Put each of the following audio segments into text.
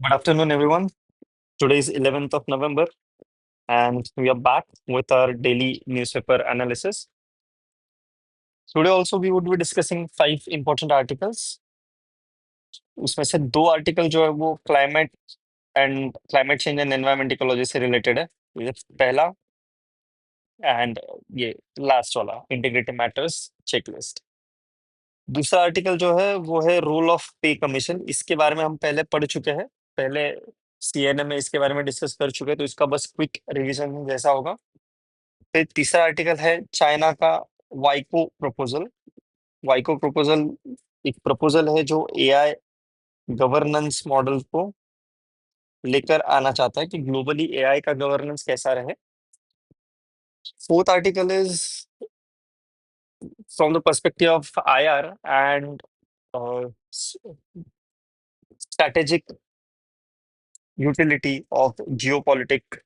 Good afternoon, everyone. Today is 11th of November, and we are back with our daily newspaper analysis. Today, also, we would be discussing five important articles. उसमें से दो article जो है वो climate change and environment ecology से related है. ये पहला एंड ये लास्ट वाला इंटीग्रेटेड मैटर्स चेकलिस्ट. दूसरा आर्टिकल जो है वो है रूल ऑफ पे कमीशन. इसके बारे में हम पहले पढ़ चुके हैं. पहले सीएनए में इसके बारे में डिस्कस कर चुके हैं, तो इसका बस क्विक रिवीजन जैसा होगा. फिर तीसरा आर्टिकल है चाइना का वाइको प्रपोजल. वाइको प्रपोजल एक प्रपोजल है जो एआई गवर्नेंस मॉडल को लेकर आना चाहता है कि ग्लोबली एआई का गवर्नेंस कैसा रहे. Fourth article is from the perspective of IR and strategic utility of geopolitics.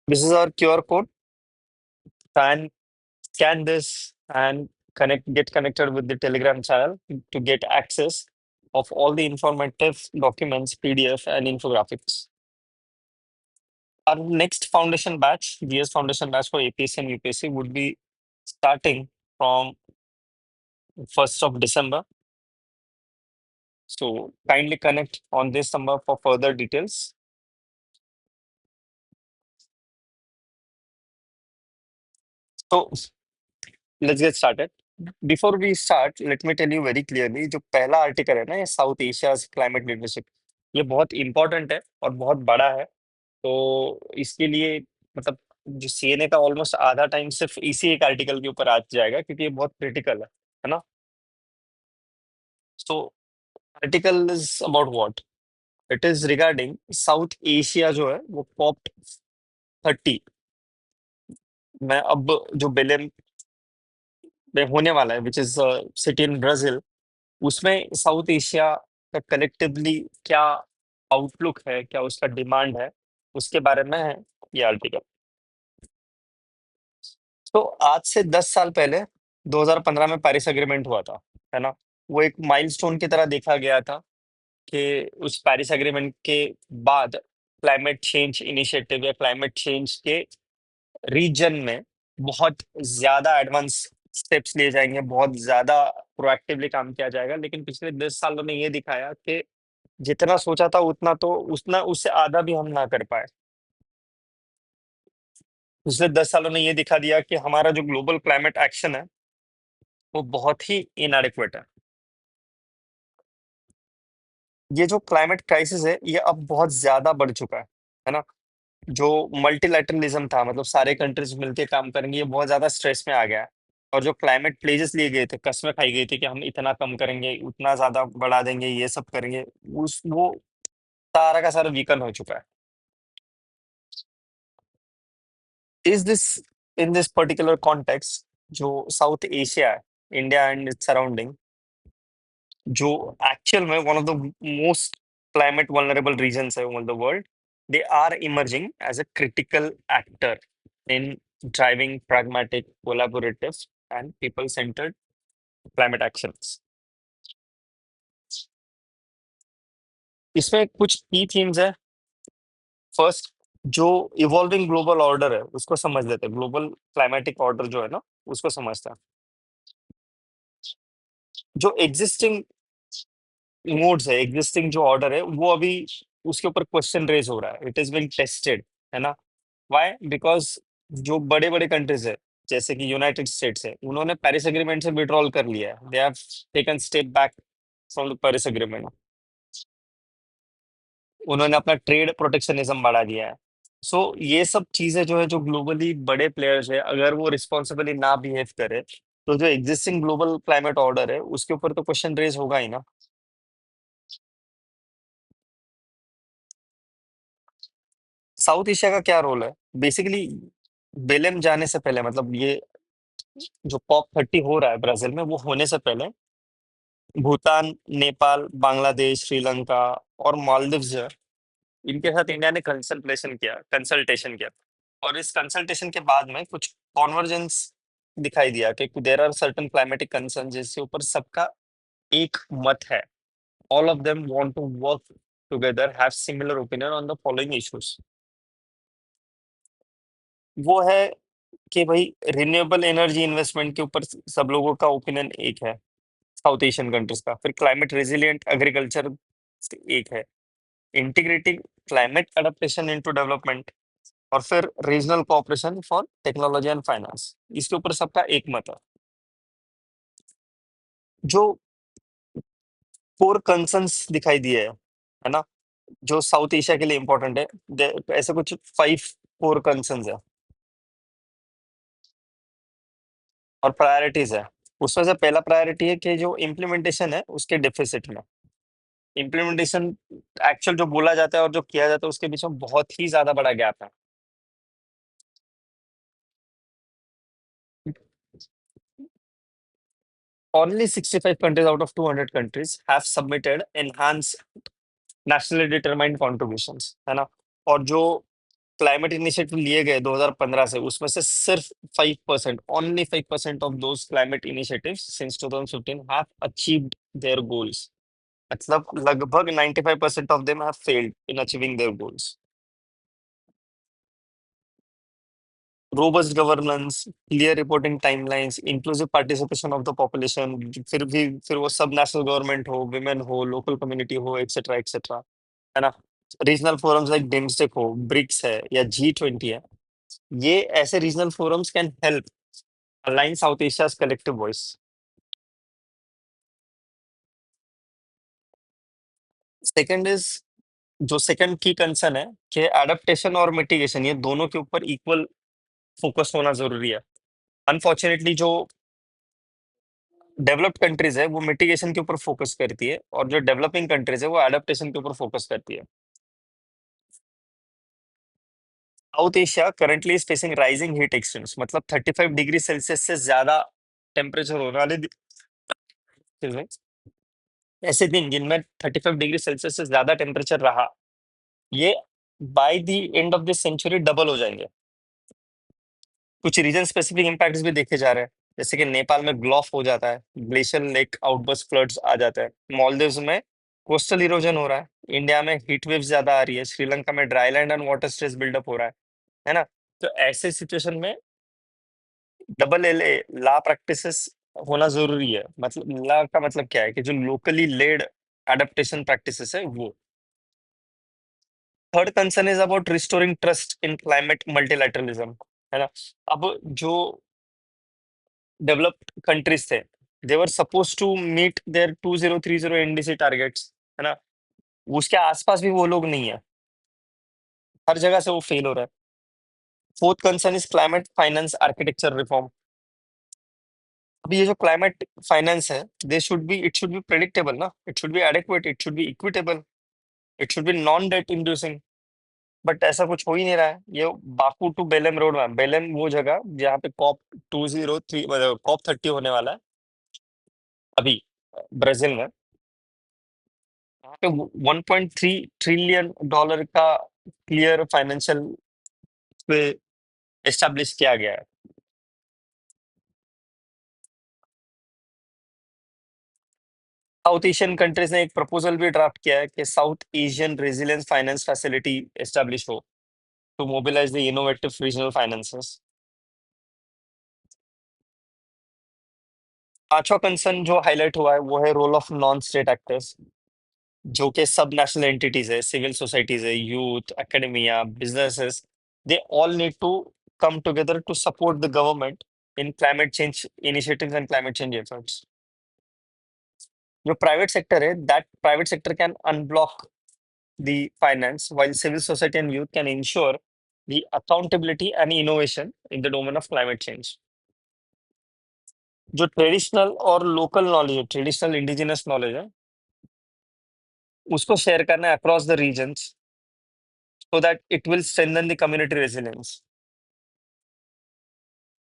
This is our QR code. And scan this and get connected with the Telegram channel to get access of all the informative documents, PDF, and infographics. Our next foundation batch, GS foundation batch for APSC and UPSC, would be starting from 1st of December. So kindly connect on this number for further details. So let's get started. Before we start, let me tell you very clearly, जो पहला article है ना, ये south Asia climate leadership, ये बहुत important है और बहुत बड़ा है. तो इसके लिए मतलब जो सीएनए का ऑलमोस्ट आधा टाइम सिर्फ इसी एक आर्टिकल के ऊपर आ जाएगा, क्योंकि ये बहुत क्रिटिकल है ना. So article is about what. It is regarding south Asia जो है वो COP30 में अब जो बेलेम में होने वाला है, which is city in Brazil, उसमें साउथ एशिया का कलेक्टिवली क्या आउटलुक है, क्या उसका डिमांड है, उसके बारे में है ये आर्टिकल. तो आज से 10 साल पहले 2015 में पेरिस एग्रीमेंट हुआ था, है ना. वो एक माइलस्टोन की तरह देखा गया था कि उस पेरिस एग्रीमेंट के बाद क्लाइमेट चेंज इनिशिएटिव या क्लाइमेट चेंज के रीजन में बहुत ज्यादा एडवांस स्टेप्स लिए जाएंगे, बहुत ज्यादा प्रोएक्टिवली काम किया जाएगा. लेकिन पिछले 10 सालों ने ये दिखाया कि जितना सोचा था उतना उससे आधा भी हम ना कर पाए. पिछले 10 सालों ने ये दिखा दिया कि हमारा जो ग्लोबल क्लाइमेट एक्शन है वो बहुत ही इनएडिक्वेट है. ये जो क्लाइमेट क्राइसिस है ये अब बहुत ज्यादा बढ़ चुका है ना. जो मल्टीलैटरलिज्म था, मतलब सारे कंट्रीज मिलके काम करेंगे, ये बहुत ज्यादा स्ट्रेस में आ गया है. और जो क्लाइमेट प्लेजेस लिए गए थे, कस्में खाई गई थी कि हम इतना कम करेंगे, उतना ज्यादा बढ़ा देंगे, ये सब करेंगे, उस वो सारा का सारा वीकन हो चुका है. Is this in this particular context जो साउथ एशिया है, इंडिया एंड इट्स सराउंडिंग, जो एक्चुअल में one of the most climate vulnerable regions in the world, they are emerging as a critical actor in driving pragmatic, collaborative, and people-centered climate actions. इसमें कुछ की themes है. First, जो evolving global order है उसको समझ लेते हैं. ग्लोबल क्लाइमेटिक ऑर्डर जो है ना, उसको समझते हैं. जो एग्जिस्टिंग मोड्स है, एग्जिस्टिंग जो ऑर्डर है, वो अभी उसके ऊपर क्वेश्चन रेज हो रहा है. इट इज बीइंग टेस्टेड, है ना. व्हाई? बिकॉज जो बड़े बड़े कंट्रीज है, जैसे कि यूनाइटेड स्टेट्स है, उन्होंने पेरिस एग्रीमेंट से विड्रॉल कर लिया है. They have taken step back from the Paris agreement. उन्होंने अपना ट्रेड प्रोटेक्शनिज्म बढ़ा दिया है. सो ये सब चीजें जो है, जो ग्लोबली बड़े प्लेयर्स है, अगर वो रिस्पॉन्सिबली ना बिहेव करे, तो जो एग्जिस्टिंग ग्लोबल क्लाइमेट ऑर्डर है उसके ऊपर तो क्वेश्चन रेज होगा ही ना. साउथ एशिया का क्या रोल है बेसिकली? बेलेम जाने से पहले, मतलब ये जो COP30 हो रहा है ब्राजील में, वो होने से पहले भूटान, नेपाल, बांग्लादेश, श्रीलंका और मालदीव्स जो है, इनके साथ इंडिया ने कंसल्टेशन किया. और इस कंसल्टेशन के बाद में कुछ कॉन्वर्जेंस दिखाई दिया कि there are certain climatic concern जिसके ऊपर सबका एक मत है. All of them want to work together, have similar opinion on the following issues. वो है कि भाई रिन्यूएबल एनर्जी इन्वेस्टमेंट के ऊपर सब लोगों का ओपिनियन एक है, साउथ एशियन कंट्रीज का. फिर क्लाइमेट रेजिलिएंट एग्रीकल्चर एक है, integrating climate adaptation into development, और फिर regional cooperation for technology and finance. इसके ऊपर सबका एक मत है. जो कोर कंसर्न्स दिखाई दिए है ना, जो साउथ एशिया के लिए इंपॉर्टेंट है, ऐसे कुछ 5 कोर कंसर्न्स है और प्रायोरिटीज है. उसमें से पहला प्रायोरिटी है कि जो इम्प्लीमेंटेशन है उसके डेफिसिट में. इम्प्लीमेंटेशन, एक्चुअल जो बोला जाता है और जो किया जाता है उसके बीच में बहुत ही ज्यादा बड़ा गैप है. Only 65 countries out of 200 countries have submitted enhanced nationally determined contributions, है ना. और जो क्लाइमेट इनिशिएटिव लिए गए 2015 से, उसमें से सिर्फ 5%, only 5% of those climate initiatives since 2015 have achieved their goals. मतलब लगभग 95% of them have failed in achieving their goals. robust governance, clear reporting timelines, inclusive participation of the population, फिर वो सब नेशनल गवर्नमेंट हो, विमेन हो, local community हो, etcetera etcetera, है ना. रीजनल फोरम्स लाइक बिम्स्टेक हो, ब्रिक्स है या G20 है, ये ऐसे regional forums can help align south Asia's collective voice. Second is, जो सेकंड की कंसर्न है कि एडेप्टेशन और मिटिगेशन, ये दोनों के ऊपर इक्वल फोकस होना जरूरी है. अनफॉर्चुनेटली जो डेवलप्ड कंट्रीज है वो मिटिगेशन के ऊपर फोकस करती है, और जो डेवलपिंग कंट्रीज है वो एडेप्टेशन के ऊपर फोकस करती है. South Asia currently is facing rising heat extremes, मतलब 35 डिग्री सेल्सियस से ज्यादा टेम्परेचर होने वाले ऐसे दिन जिनमें 35 डिग्री सेल्सियस से ज्यादा टेम्परेचर रहा, ये by the end of this century double हो जाएंगे. कुछ रीजन स्पेसिफिक इम्पैक्ट्स भी देखे जा रहे हैं, जैसे कि नेपाल में ग्लोफ हो जाता है, ग्लेशियर लेक आउटबर्स्ट फ्लड्स आ जाते हैं, मालदीव्स में कोस्टल इरोजन हो रहा है, इंडिया में हीट वेव्स ज्यादा आ रही है, श्रीलंका में dry land and water stress buildup हो रहा है ना. तो ऐसे सिचुएशन में डबल एल ला प्रैक्टिसेस होना जरूरी है. मतलब ला का मतलब क्या है कि जो लोकली लेड एडेप्टेशन प्रैक्टिसेस है वो. Third concern is about restoring trust in climate multilateralism, है ना. अब जो डेवलप्ड कंट्रीज थे, they were suppose to meet their 2030 NDC targets, है ना. उसके आसपास भी वो लोग नहीं है, हर जगह से वो फेल हो रहा है. Fourth concern is climate finance architecture reform. अब ये जो क्लाइमेट फाइनेंस है, they should be it should be predictable ना, it should be adequate, it should be equitable, it should be non debt inducing. But ऐसा कुछ हो ही नहीं रहा है. ये बाकू टू बेलेम रोड में, बेलेम वो जगह जहाँ पे COP 203 मतलब COP 30 होने वाला है अभी, ब्राजील में. वहाँ पे $1.3 ट्रिलियन का क्लियर फाइनेंशियल पे एस्टेब्लिश किया गया है. साउथ एशियन कंट्रीज ने एक प्रपोजल भी ड्राफ्ट किया है कि South Asian resilience finance facility establish हो to mobilise the innovative regional finances. पांचवा कंसर्न जो हाईलाइट हुआ है वो है role of non state actors, जो कि सब नेशनल एंटिटीज है, सिविल सोसाइटीज है, youth, academia, businesses. They all need to come together to support the government in climate change initiatives and climate change efforts. जो private sector है, that private sector can unblock the finance, while civil society and youth can ensure the accountability and innovation in the domain of climate change. जो traditional और local knowledge है, traditional indigenous knowledge है, उसको share करना है across the regions, so that it will strengthen the community resilience.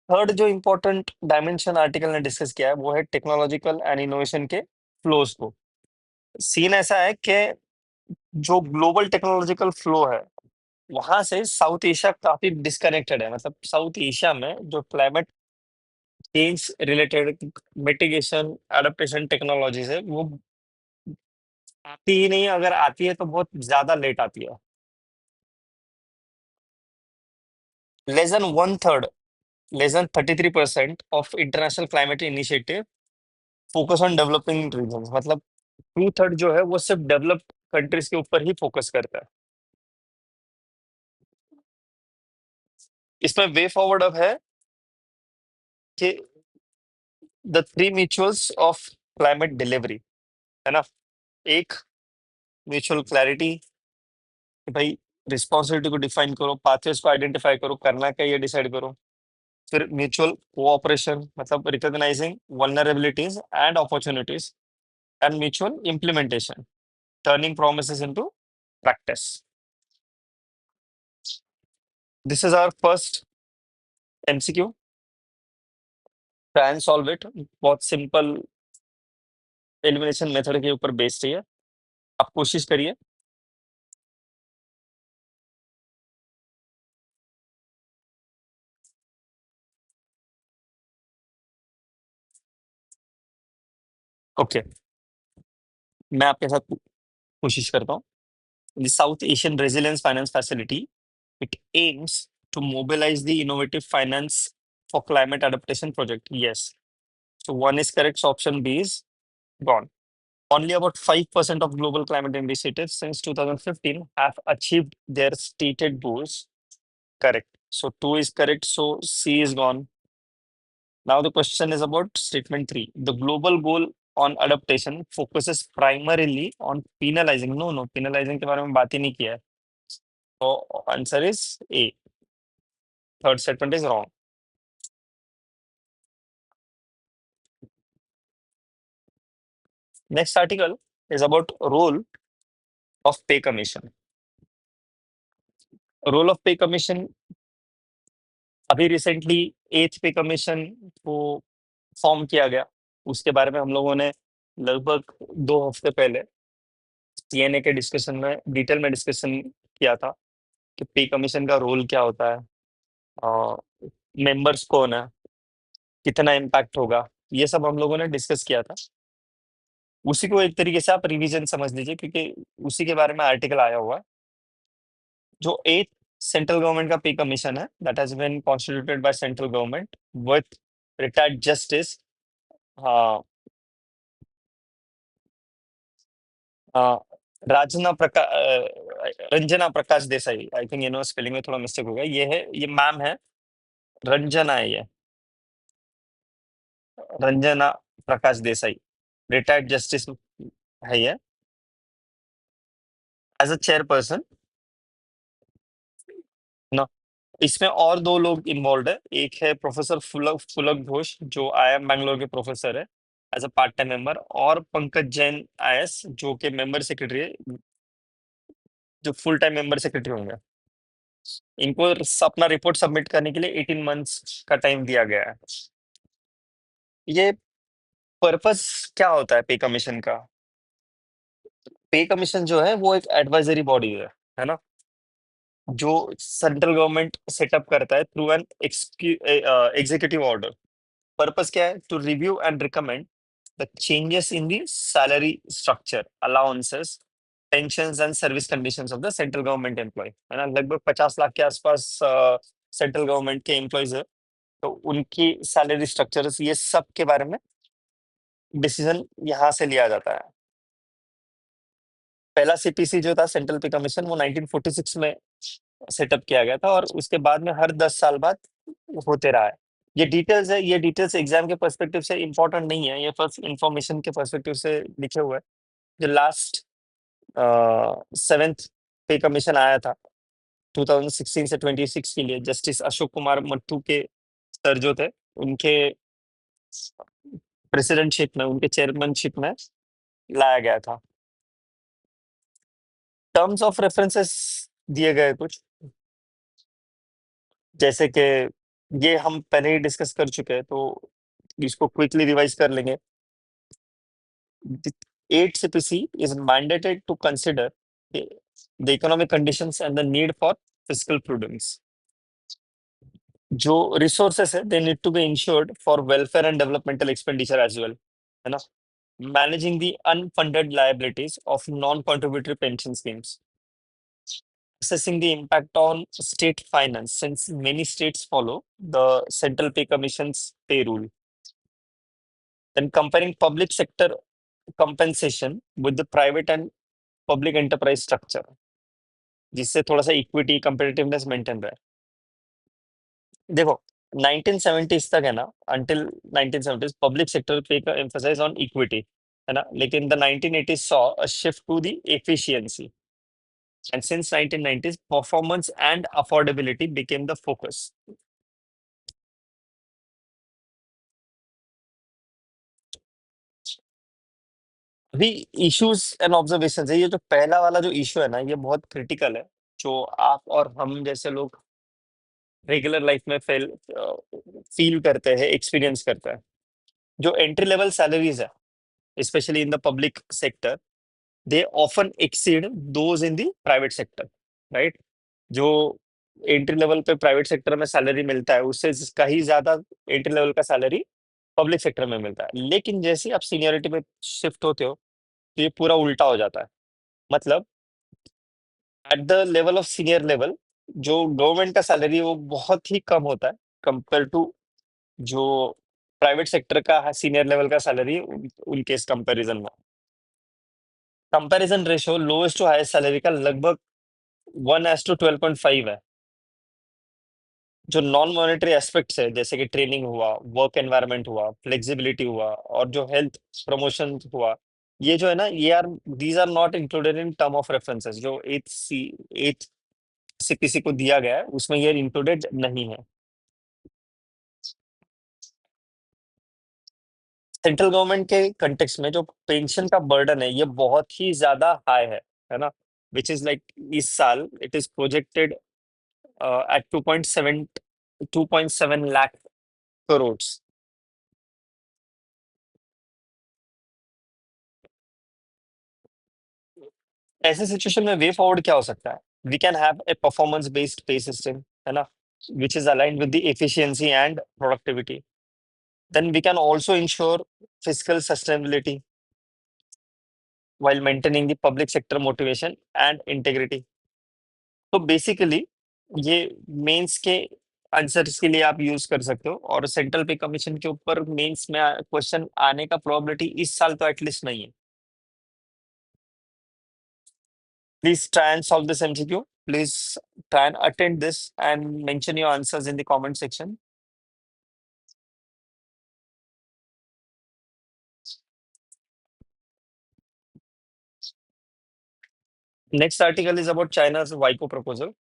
Third जो important dimension article ने discuss किया है वो है टेक्नोलॉजिकल एंड इनोवेशन के फ्लोज को. सीन ऐसा है कि जो ग्लोबल टेक्नोलॉजिकल फ्लो है, वहां से साउथ एशिया काफी डिस्कनेक्टेड है. मतलब साउथ एशिया में जो climate change related mitigation adaptation technologies है वो आती ही नहीं है, अगर आती है तो बहुत ज्यादा लेट आती है। Less than one third, less than 33% of international climate initiative focus on developing region, मतलब टू थर्ड जो है वो सिर्फ डेवलप्ड कंट्रीज के ऊपर ही फोकस करता है। इसमें वे फॉरवर्ड अब है कि the three mutuals of climate delivery, है ना। एक, म्यूचुअल क्लैरिटी, कि भाई रिस्पॉन्सिबिलिटी को डिफाइन करो, पाथवेज को आइडेंटिफाई करो, करना क्या ये डिसाइड करो। फिर म्यूचुअल कोऑपरेशन, मतलब recognising vulnerabilities and opportunities, and mutual implementation, turning promises into practice. This is our first MCQ, try and solve it. बहुत सिंपल एलिमिनेशन मेथड के ऊपर बेस्ड है, आप कोशिश करिए। ओके, मैं आपके साथ कोशिश करता हूँ। The south Asian resilience finance facility, it aims to mobilize the innovative finance for climate adaptation project. Yes. So one is correct. So option B is gone. Only about 5% of global climate initiatives since 2015 have achieved their stated goals. Correct. So two is correct. So C is gone. Now the question is about statement three. The global goal on adaptation focuses primarily on penalizing. No, no, penalizing के बारे में बात ही नहीं किया है. So answer is A. Third statement is wrong. Next article is about role of pay commission. Role of pay commission, अभी recently एथ पे कमीशन को फॉर्म किया गया, उसके बारे में हम लोगों ने लगभग 2 हफ्ते पहले सीएनए के डिस्कशन में डिटेल में डिस्कशन किया था कि पे कमीशन का रोल क्या होता है, मेंबर्स कौन है, कितना इम्पैक्ट होगा, ये सब हम लोगों ने डिस्कस किया था। उसी को एक तरीके से आप रिवीजन समझ लीजिए, क्योंकि उसी के बारे में आर्टिकल आया हुआ है। जो एथ सेंट्रल गवर्नमेंट का पे कमीशन है, that has been constituted by central government with retired justice, हाँ, Rajna Prakash, Ranjana Prakash Desai, I think spelling में थोड़ा मिस्टेक हो गया, ये है, ये मैम है, रंजना है ये, रंजना प्रकाश देसाई, रिटायर्ड जस्टिस है ये, एज अ चेयरपर्सन ना। इसमें और दो लोग इन्वॉल्व है, एक है प्रोफेसर फुलक फुलक घोष जो IIM बैंगलोर के प्रोफेसर है as a part time member, और पंकज जैन IS जो कि मेंबर सेक्रेटरी है, जो फुल टाइम मेंबर सेक्रेटरी होंगे। इनको अपना रिपोर्ट सबमिट करने के लिए 18 मंथ्स का टाइम दिया गया है। ये पर्पस क्या होता है पे कमीशन का? पे कमीशन जो है वो एक एडवाइजरी बॉडी है ना, जो सेंट्रल गवर्नमेंट सेटअप करता है through an executive order. Purpose क्या है? To review and recommend the changes in the salary structure, allowances, pensions and service conditions of the central government employ, है ना। लगभग 50 लाख के आसपास सेंट्रल गवर्नमेंट के एम्प्लॉयज है, तो उनकी सैलरी स्ट्रक्चर्स, ये सब के बारे में डिसीजन यहाँ से लिया जाता है। पहला CPC जो था सेंट्रल पे कमीशन, वो 1946 में सेटअप किया गया था, और उसके बाद में हर 10 साल बाद होते रहा है। ये डिटेल्स है, ये डिटेल्स एग्जाम के पर्सपेक्टिव से इंपॉर्टेंट नहीं है, ये फर्स्ट इंफॉर्मेशन के पर्सपेक्टिव से लिखे हुए हैं। जो लास्ट 7th पे कमीशन आया था 2016 से 26 के लिए, जस्टिस अशोक कुमार मट्टू के सर जो थे, उनके प्रेसिडेंटशिप में, उनके चेयरमैनशिप में लाया गया था। टर्म्स ऑफ रेफरेंसेस दिए गए कुछ, जैसे कि ये हम पहले ही डिस्कस कर चुके हैं, तो इसको क्विकली रिवाइज कर लेंगे। Eight CPC is mandated to consider the economic conditions and the need for fiscal prudence. जो रिसोर्सेस है they need to be insured for welfare and developmental expenditure as well, है ना. Managing the unfunded liabilities of non contributory pension schemes, assessing the impact on state finance since many states follow the Central Pay Commission's pay rule. Then comparing public sector compensation with the private and public enterprise structure, जिससे थोड़ा सा equity competitiveness maintain रहे. देखो 1970s तक है ना, until 1970s public sector पे का emphasize on equity, है ना, लेकिन the 1980s saw a shift to the efficiency, and since 1990s performance and affordability became the focus. अभी इश्यूज एंड ऑब्जर्वेशन है, ये जो पहला वाला जो इशू है ना, ये बहुत क्रिटिकल है, जो आप और हम जैसे लोग रेगुलर लाइफ में फील करते हैं, एक्सपीरियंस करते हैं. जो एंट्री लेवल सैलरीज है, specially in the public sector, they often exceed those in the private sector, right. जो एंट्री लेवल पे प्राइवेट सेक्टर में सैलरी मिलता है, उससे कहीं ज्यादा एंट्री लेवल का सैलरी पब्लिक सेक्टर में मिलता है. लेकिन जैसे ही आप सीनियरिटी पे शिफ्ट होते हो, तो ये पूरा उल्टा हो जाता है. मतलब at the level of senior level, जो गवर्नमेंट का सैलरी है वो बहुत ही कम होता है कंपेयर टू जो प्राइवेट सेक्टर का सीनियर लेवल का सैलरी, उनके इस कंपैरिजन में. Comparison ratio lowest to highest salary का लगभग 1:12.5 है. जो नॉन मॉनेटरी एस्पेक्ट्स है, जैसे कि ट्रेनिंग हुआ, वर्क एनवायरनमेंट हुआ, फ्लेक्सिबिलिटी हुआ, और जो हेल्थ प्रमोशन हुआ, ये जो है ना, ये are these are not included in term of references. जो एथ से किसी को दिया गया है, उसमें ये इंक्लूडेड नहीं है. सेंट्रल गवर्नमेंट के कंटेक्स्ट में जो पेंशन का बर्डन है, ये बहुत ही ज्यादा हाई है ना. विच इज लाइक इस साल it is projected at 2.7 lakh crore. ऐसे सिचुएशन में वे फॉरवर्ड क्या हो सकता है? We can have a performance based pay system, है ना, which is aligned with the efficiency and productivity. Then we can also insure physical sustainability while maintaining the public sector motivation and integrity. तो basically ये mains के answers के लिए आप use कर सकते हो, और सेंट्रल पे कमीशन के ऊपर मेंस में क्वेश्चन आने का प्रोबेबिलिटी इस साल तो एटलीस्ट नहीं है. Please try and solve this MCQ. Please try and attend this and mention your answers in the comment section. Next article is about चाइना's Vaiko proposal.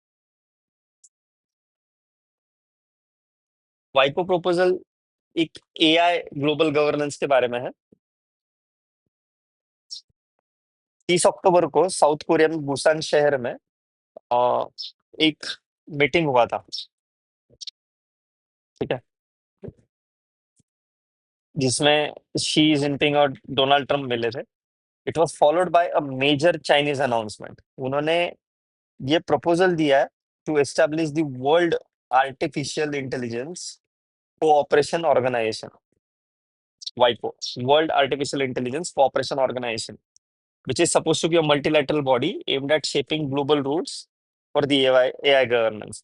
Vaiko proposal एक एआई ग्लोबल गवर्नेंस के बारे में है. 30 अक्टूबर को साउथ कोरिया में Busan शहर में अ, एक मीटिंग हुआ था, ठीक है, जिसमें शी जिनपिंग और डोनाल्ड ट्रंप मिले थे. It was followed by a major Chinese announcement. उन्होंने ये प्रपोजल दिया है to establish the World Artificial Intelligence Cooperation Organisation, वाइपो, World Artificial Intelligence Cooperation Organisation, which is supposed to be a multilateral body aimed at shaping global rules for the AI governance.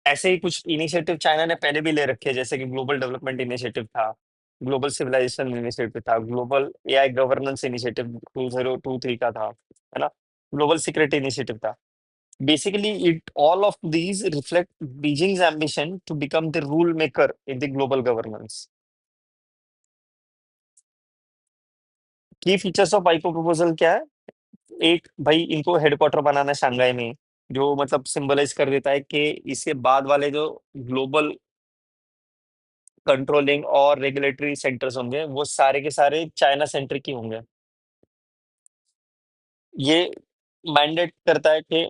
ऐसे ही कुछ initiative China ने पहले भी ले रखे हैं, जैसे कि ग्लोबल डेवलपमेंट इनिशिएटिव था, ग्लोबल सिविलाइजेशन इनिशिएटिव था, ग्लोबल एआई गवर्नेंस इनिशिएटिव 2023 का था, है ना, ग्लोबल सिक्योरिटी इनिशिएटिव था. Basically it all of these reflect Beijing's ambition to become the rule maker in the global governance. Key features of आईपो proposal क्या है? एक भाई, इनको हेडक्वार्टर बनाना है शंघाई में, जो मतलब सिंबलाइज कर देता है कि इसके बाद वाले जो ग्लोबल कंट्रोलिंग और रेगुलेटरी सेंटर्स होंगे, वो सारे के सारे चाइना सेंट्रिक ही होंगे. ये मैंडेट करता है कि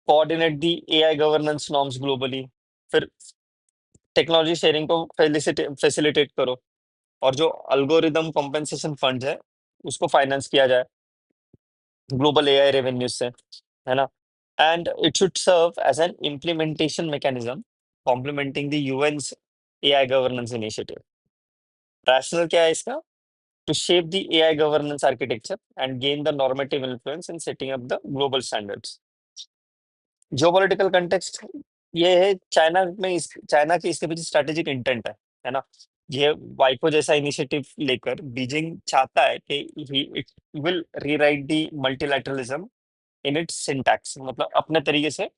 कोऑर्डिनेट दी एआई गवर्नेंस नॉर्म्स ग्लोबली. फिर टेक्नोलॉजी शेयरिंग को फैसिलिटेट करो, और जो अल्गोरिदम कॉम्पेंसेशन फंड है, उसको फाइनेंस किया जाए ग्लोबल एआई रेवेन्यू से, है ना. And it should serve as an implementation mechanism complementing the UN's AI governance initiative. Rationale क्या है इसका? To shape the AI governance architecture and gain the normative influence in setting up the global standards. Geopolitical context ये है, China की इसके पीछे strategic intent है ना। ये वाइपो जैसा इनिशिएटिव लेकर बीजिंग चाहता है कि it will rewrite the multilateralism in its syntax, मतलब अपने तरीके से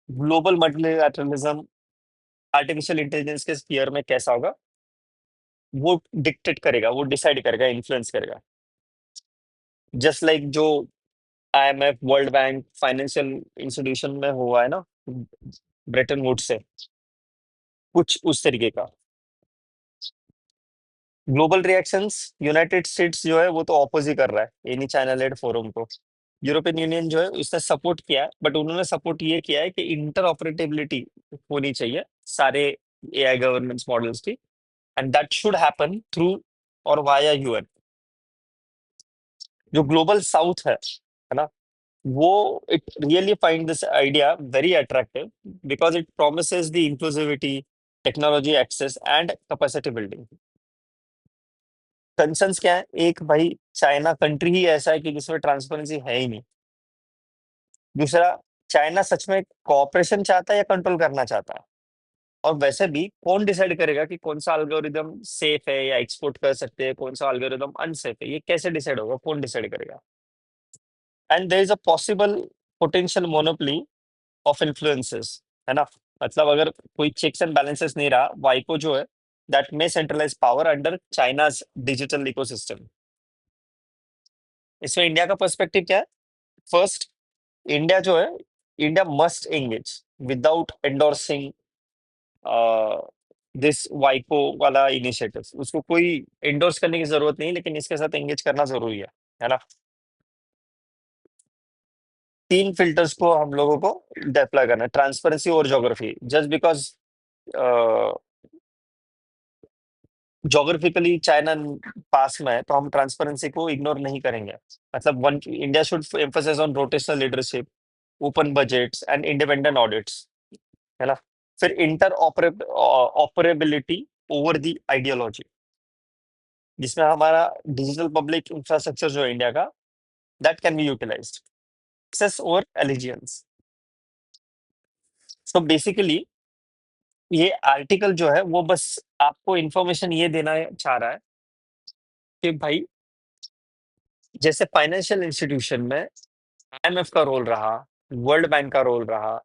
ग्लोबल मल्टीलैटरलिज्म आर्टिफिशियल इंटेलिजेंस के स्फीयर में कैसा होगा वो डिक्टेट करेगा, वो डिसाइड करेगा, इन्फ्लुएंस करेगा। जस्ट लाइक जो IMF, world bank, financial institution में हुआ है ना, ब्रेटन वुड्स से, कुछ उस तरीके का। ग्लोबल रिएक्शंस, यूनाइटेड स्टेट्स जो है वो तो ऑपोज ही कर रहा है एनी चाइना लेड फोरम को। यूरोपियन यूनियन जो है उसने सपोर्ट किया है, बट उन्होंने सपोर्ट ये किया है कि इंटर ऑपरेटेबिलिटी होनी चाहिए सारे एआई गवर्नेंस मॉडल्स की, and that should happen through और वाया यूएन। जो ग्लोबल साउथ है ना, वो it really find this idea very attractive because it promises the inclusivity, technology access and capacity building. Concerns क्या है? एक, भाई चाइना कंट्री ही ऐसा है कि जिसमें ट्रांसपेरेंसी है ही नहीं। दूसरा, चाइना सच में कोऑपरेशन चाहता है या कंट्रोल करना चाहता है? और वैसे भी कौन डिसाइड करेगा कि कौन सा एल्गोरिदम सेफ है या एक्सपोर्ट कर सकते हैं, कौन सा एल्गोरिदम अनसेफ है? ये कैसे डिसाइड होगा? कौन डिसाइड करेगा? And there is a possible potential monopoly of influences, है ना। मतलब अगर कोई चेक्स एंड बैलेंसेस नहीं रहा, वाइपो जो है that may centralise power under China's digital ecosystem. इसमें इंडिया का पर्सपेक्टिव क्या है? फर्स्ट, इंडिया जो है, India must engage without endorsing this वाइपो वाला इनिशिएटिव। उसको कोई एंडोर्स करने की जरूरत नहीं, लेकिन इसके साथ एंगेज करना जरूरी है ना। तीन फिल्टर्स को हम लोगों को डिप्लॉय करना है, ट्रांसपेरेंसी और geography. Just because geographically China पास में है तो हम ट्रांसपेरेंसी को इग्नोर नहीं करेंगे। मतलब one, India should emphasise on rotational leadership, open budgets and independent audits, है ना। फिर interoperability over the ideology, जिसमें हमारा डिजिटल पब्लिक इंफ्रास्ट्रक्चर जो है इंडिया का, that can be utilised. Access और एलिजियंस। सो बेसिकली ये आर्टिकल जो है वो बस आपको इंफॉर्मेशन ये देना चाह रहा है कि भाई जैसे फाइनेंशियल इंस्टीट्यूशन में आईएमएफ का रोल रहा, वर्ल्ड बैंक का रोल रहा,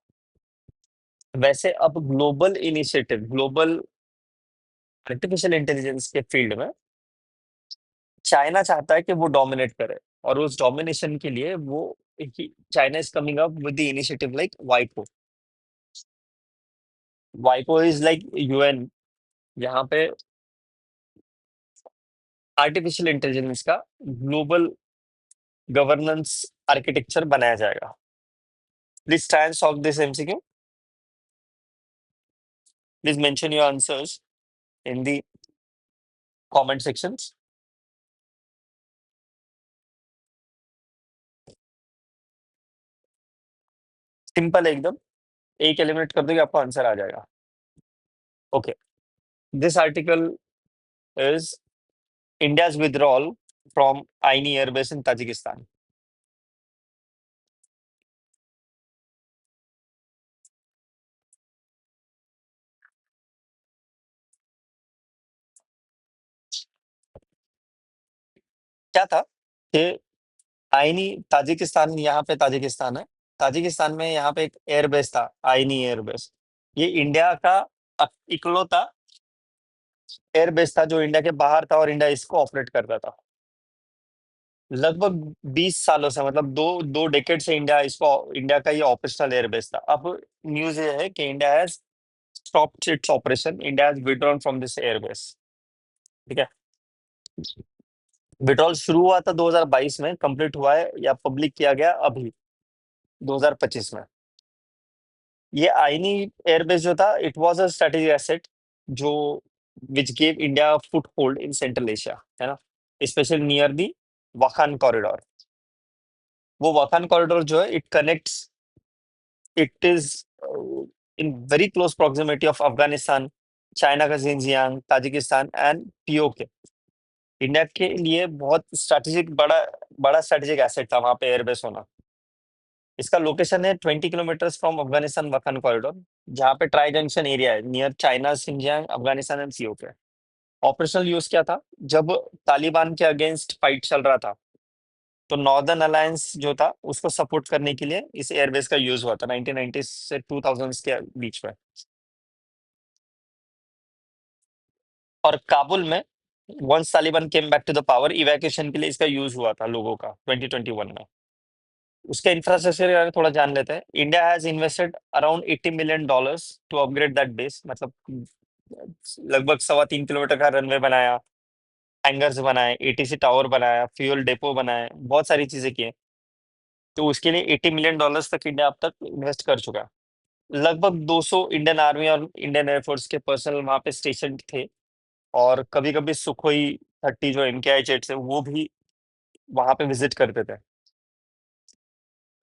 वैसे अब global initiative, global artificial intelligence के फील्ड में चाइना चाहता है कि वो डोमिनेट करे, और उस डोमिनेशन के लिए वो China is coming up with the initiative like वाइपो। वाइपो इज लाइक यूएन, यहाँ पे आर्टिफिशियल इंटेलिजेंस का ग्लोबल गवर्नेंस आर्किटेक्चर बनाया जाएगा। Please try and solve this MCQ. Please mention your answers in the comment sections. Simple एकदम, एक eliminate कर दोगे आपको आंसर आ जाएगा। Okay, this article is India's withdrawal from Ayni airbase in Tajikistan. क्या था कि आईनी ताजिकिस्तान, यहाँ पे ताजिकिस्तान है, ताजिकिस्तान में यहाँ पे एक एयरबेस था, आईनी एयरबेस। ये इंडिया का इकलौता एयरबेस था जो इंडिया के बाहर था, और इंडिया इसको ऑपरेट करता था लगभग 20 सालों से। मतलब दो दो डेकेड से इंडिया का ये ऑपरेशनल एयरबेस था। अब न्यूज ये है कि India has stopped its operation, India has withdrawn from this airbase. ठीक है, विड्रॉल शुरू हुआ था 2022 में, कंप्लीट हुआ है या पब्लिक किया गया अभी 2025 में। ये आईनी एयरबेस जो था, it was a strategic asset जो which gave India foothold in Central Asia, है ना, specially near the Wakhan corridor. वो वाखान कॉरिडोर जो है, it connects, it is in very close proximity of Afghanistan, China का Xinjiang, Tajikistan and PoK. India के लिए बहुत स्ट्रैटेजिक बड़ा बड़ा स्ट्रैटेजिक एसेट था वहां पे एयरबेस होना। इसका लोकेशन है 20 किलोमीटर फ्रॉम अफगानिस्तान वखान कॉरिडोर, जहाँ पे ट्राई जंक्शन एरिया है near China, Xinjiang, Afghanistan and PoK. Operational use क्या था? जब तालिबान के अगेंस्ट फाइट चल रहा था, तो नॉर्दर्न अलायंस जो था उसको सपोर्ट करने के लिए इस एयरबेस का यूज हुआ था 1990 से 2000 के बीच में। और काबुल में once Taliban came back to the power, evacuation के लिए इसका यूज हुआ था लोगों का 2021 में। उसके इंफ्रास्ट्रक्चर के बारे में थोड़ा जान लेते हैं। India has invested around $80 million to upgrade that base, मतलब लगभग 3.25 किलोमीटर का रनवे बनाया, हैंगर्स बनाए, एटीसी टावर बनाया, फ्यूल डेपो बनाए, बहुत सारी चीजें की हैं। तो उसके लिए $80 million तक इंडिया अब तक इन्वेस्ट कर चुका है। लगभग 200 इंडियन आर्मी और इंडियन एयरफोर्स के पर्सनल वहां पे स्टेशन थे, और कभी कभी सुखोई 30 जो MKI जेट्स है वो भी वहां पे विजिट करते थे।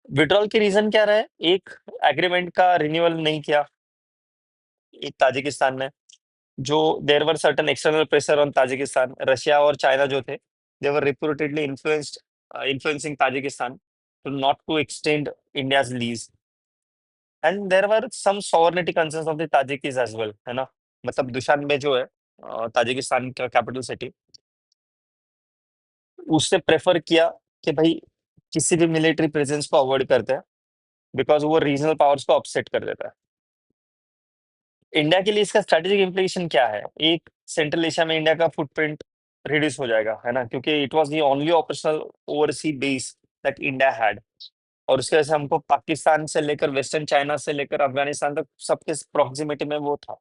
विड्रॉल के रीजन क्या रहे? एक, एग्रीमेंट का रिन्यूअल नहीं किया एक ताजिकिस्तान ने, जो there were certain external pressure on Tajikistan. Russia और चाइना जो थे, they were reportedly influencing Tajikistan to not to extend India's lease, and there were some sovereignty concerns of the Tajiks as well, है ना। मतलब Dushanbe जो है Tajikistan का capital city, उससे प्रेफर किया कि भाई किसी भी मिलिट्री प्रेजेंस को अवॉइड करते हैं, बिकॉज वो रीजनल पावर्स को अपसेट कर देता है। इंडिया के लिए इसका स्ट्रेटेजिक इम्प्लीकेशन क्या है? एक, सेंट्रल एशिया में इंडिया का फुटप्रिंट रिड्यूस हो जाएगा, है ना, क्योंकि it was the only operational oversee base that India had. और उसके वजह से हमको पाकिस्तान से लेकर वेस्टर्न चाइना से लेकर अफगानिस्तान तक सबके प्रॉक्सिमिटी में वो था।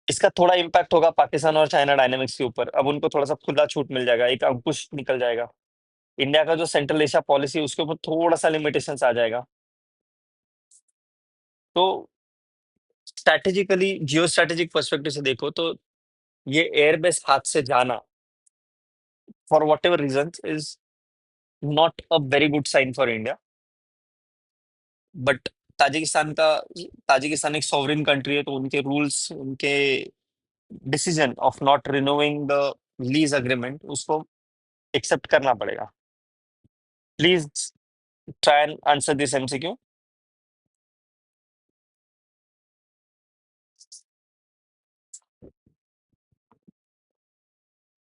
इसका थोड़ा इम्पैक्ट होगा पाकिस्तान और चाइना डायनेमिक्स के ऊपर। अब उनको थोड़ा सा खुला छूट मिल जाएगा, एक अंकुश निकल जाएगा। इंडिया का जो सेंट्रल एशिया पॉलिसी उसके ऊपर थोड़ा सा लिमिटेशन आ जाएगा। तो स्ट्रैटेजिकली, जियो स्ट्रैटेजिक पर्सपेक्टिव से देखो तो ये एयरबेस हाथ से जाना for whatever reason is not a very good sign for India. But Tajikistan का ताजिकिस्तान एक सॉवरिन कंट्री है, तो उनके रूल्स, उनके decision of not renewing the lease agreement, उसको एक्सेप्ट करना पड़ेगा। Please try and answer this MCQ।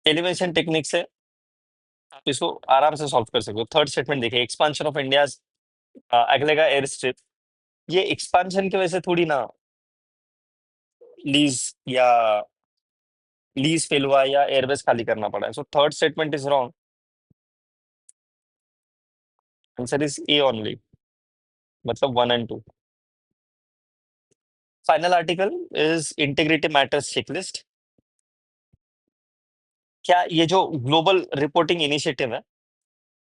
Elimination technique से आप इसको आराम से सॉल्व कर सकते हो। थर्ड स्टेटमेंट देखिए, एक्सपांशन ऑफ इंडियाज अगले का एयर स्ट्रिप, ये एक्सपांशन की वजह से थोड़ी ना लीज या लीज फेल हुआ या एयरबेस खाली करना पड़ा है। So third statement is wrong, answer is A only, मतलब 1 and 2। Final article is integrity matters checklist. क्या ये जो ग्लोबल रिपोर्टिंग इनिशिएटिव है,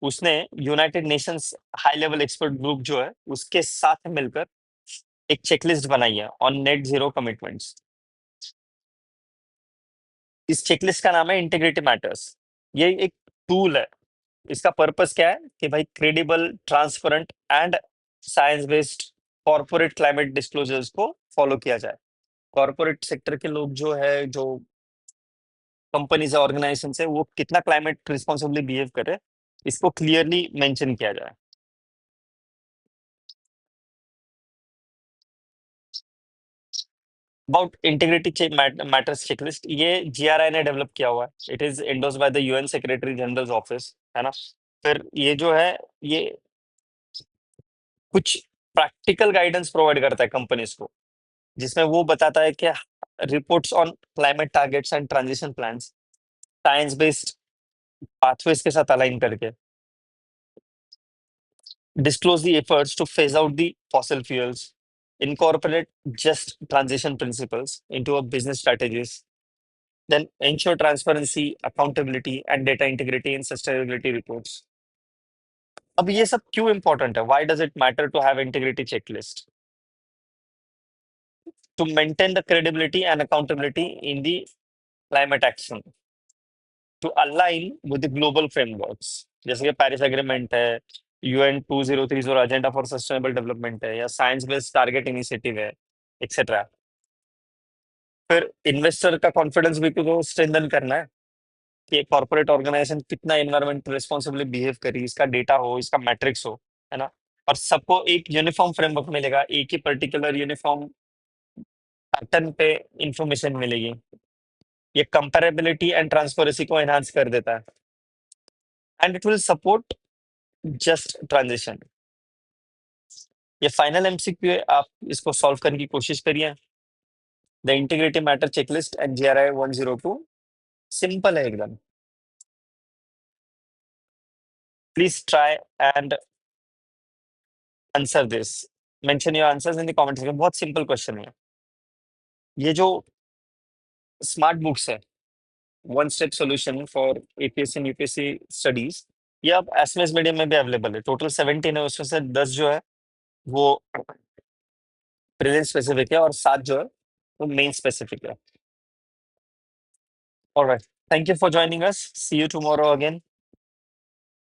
उसने United Nations high level expert group जो है उसके साथ मिलकर एक चेकलिस्ट बनाई है ऑन नेट जीरो कमिटमेंट्स। इस चेकलिस्ट का नाम है इंटीग्रिटी मैटर्स। ये एक टूल है। इसका पर्पस क्या है कि भाई credible, transparent and science based corporate climate disclosures को फॉलो किया जाए। कॉर्पोरेट सेक्टर के लोग जो है, जो कंपनीज ऑर्गेनाइजेशन है, वो कितना क्लाइमेट रिस्पॉन्सिबली बिहेव करे, इसको क्लियरली मेंशन किया जाए। अबाउट इंटीग्रिटी मैटर्स चेकलिस्ट, ये GRI ने डेवलप किया हुआ है। It is endorsed by the UN secretary general office, है ना। फिर ये जो है, ये कुछ प्रैक्टिकल गाइडेंस प्रोवाइड करता है कंपनीज को, जिसमें वो बताता है कि reports on climate targets and transition plans science based pathways के साथ अलाइन करके disclose the efforts to phase out the fossil fuels, incorporate just transition principles into our business strategies, then ensure transparency, accountability, and data integrity in sustainability reports. अब ये सब क्यों important है? Why does it matter to have integrity checklist? To maintain the credibility and accountability in the climate action, to align with the global frameworks, जैसे कि Paris agreement है UN 2030 agenda for sustainable development है, या science based target initiative है, etcetera. फिर investor का confidence भी तो स्ट्रेंथन करना है कि एक कॉर्पोरेट ऑर्गेनाइजेशन कितना एनवायरमेंट रिस्पॉन्सिबली बिहेव करी, इसका डेटा हो, इसका मैट्रिक्स हो, है ना। और सबको एक यूनिफॉर्म फ्रेमवर्क मिलेगा, एक ही पर्टिकुलर यूनिफॉर्म पैटर्न पे इंफॉर्मेशन मिलेगी। ये कंपेरेबिलिटी एंड ट्रांसपेरेंसी को एनहांस कर देता है, and it will support just transition. ये फाइनल एमसीक्यू है, आप इसको सॉल्व करने की कोशिश करिए। The integrative matter checklist and GRI 102 simple है एकदम। Please try and answer this, mention your answers in the comment section. बहुत सिंपल क्वेश्चन है। ये जो स्मार्ट बुक्स है, one step solution for APSC and UPSC studies, ये अब SMS medium में भी अवेलेबल है। टोटल 17 है, उसमें से 10 जो है वो प्रेजेंट स्पेसिफिक है, और 7 जो है वो मेन स्पेसिफिक है। Alright, thank you for joining us, see you tomorrow again.